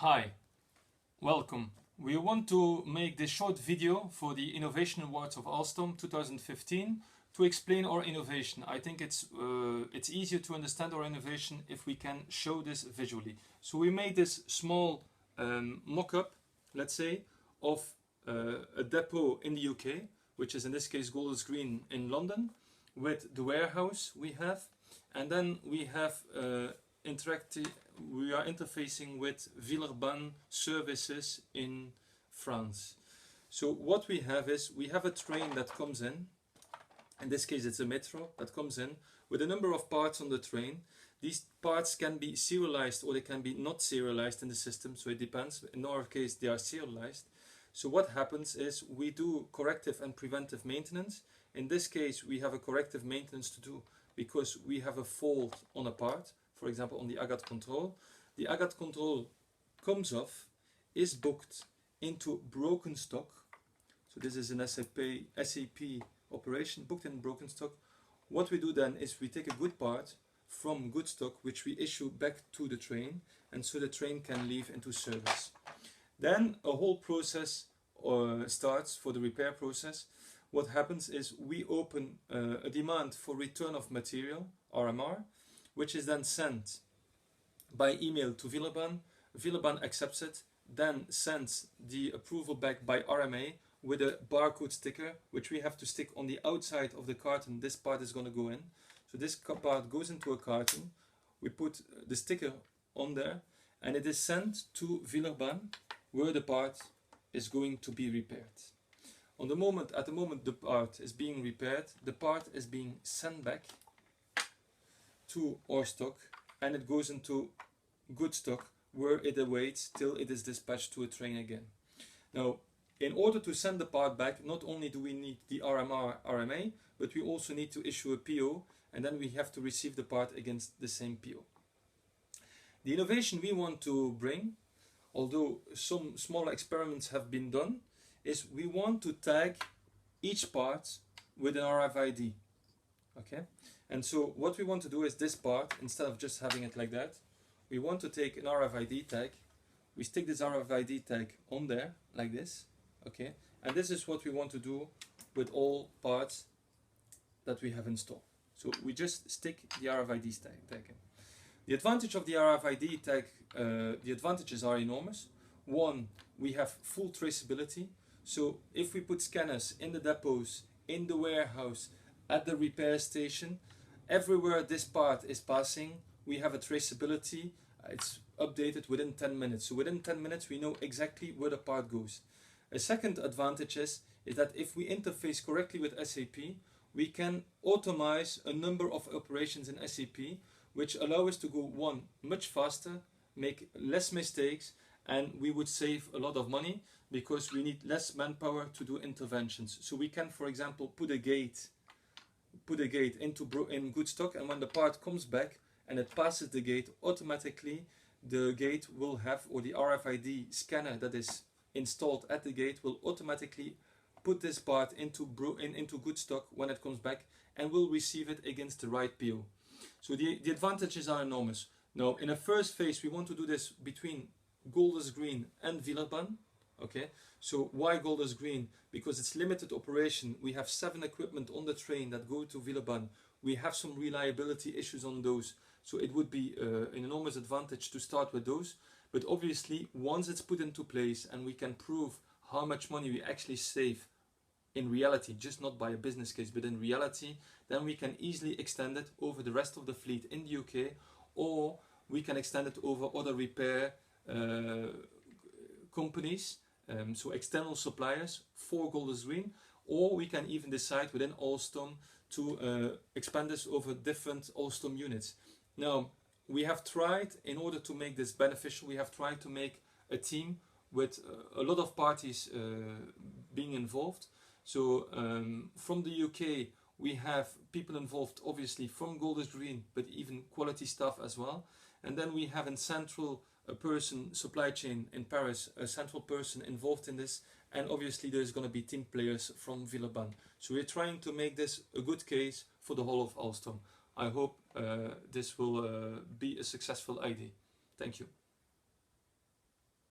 Hi, welcome. We want to make this short video for the Innovation Awards of Alstom 2015 to explain our innovation. I think it's easier to understand our innovation if we can show this visually. So we made this small mock-up, let's say, of a depot in the UK, which is in this case Golders Green in London, with the warehouse we have, and then we have we are interfacing with Villeurbanne services in France. So what we have is, we have a train that comes in this case it's a metro that comes in with a number of parts on the train. These parts can be serialized or they can be not serialized in the system, so it depends. In our case they are serialized. So what happens is we do corrective and preventive maintenance. In this case we have a corrective maintenance to do because we have a fault on a part. For example, on the agat control. The agat control comes off, is booked into broken stock. So this is an SAP operation, booked in broken stock. What we do then is we take a good part from good stock, which we issue back to the train, and so the train can leave into service. Then a whole process starts for the repair process. What happens is we open a demand for return of material, RMR, which is then sent by email to Villeurbanne. Villeurbanne accepts it, then sends the approval back by RMA with a barcode sticker, which we have to stick on the outside of the carton. This part is going to go in. So this part goes into a carton. We put the sticker on there, and it is sent to Villeurbanne, where the part is going to be repaired. At the moment the part is being repaired, the part is being sent back to our stock, and it goes into good stock where it awaits till it is dispatched to a train again. Now, in order to send the part back, not only do we need the RMA, but we also need to issue a PO, and then we have to receive the part against the same PO. The innovation we want to bring, although some small experiments have been done, is we want to tag each part with an RFID. Okay? And so what we want to do is this part, instead of just having it like that, we want to take an RFID tag. We stick this RFID tag on there, like this. Okay? And this is what we want to do with all parts that we have installed. So we just stick the RFID tag in. The advantage of the RFID tag, the advantages are enormous. One, we have full traceability. So if we put scanners in the depots, in the warehouse, at the repair station, everywhere this part is passing, we have a traceability. It's updated within 10 minutes. So within 10 minutes we know exactly where the part goes. A second advantage is that if we interface correctly with SAP, we can automate a number of operations in SAP, which allow us to go, one, much faster, make less mistakes, and we would save a lot of money because we need less manpower to do interventions. So we can, for example, put a gate in good stock, and when the part comes back and it passes the gate, automatically the gate will have, or the RFID scanner that is installed at the gate will automatically put this part into good stock when it comes back, and will receive it against the right PO. So the advantages are enormous. Now, in a first phase, we want to do this between Golders Green and Villeurbanne. Okay, so why Golders Green? Because it's limited operation. We have 7 equipment on the train that go to Villeurbanne. We have some reliability issues on those, so it would be an enormous advantage to start with those. But obviously, once it's put into place and we can prove how much money we actually save in reality, just not by a business case, but in reality, then we can easily extend it over the rest of the fleet in the UK, or we can extend it over other repair companies, so external suppliers for Golders Green, or we can even decide within Alstom to expand this over different Alstom units. Now, we have tried, in order to make this beneficial, we have tried to make a team with a lot of parties being involved. So from the UK we have people involved, obviously from Golders Green, but even quality staff as well. And then we have in central a person, supply chain in Paris, a central person involved in this, and obviously there's going to be team players from Villeurbanne. So we're trying to make this a good case for the whole of Alstom. I hope this will be a successful idea. Thank you.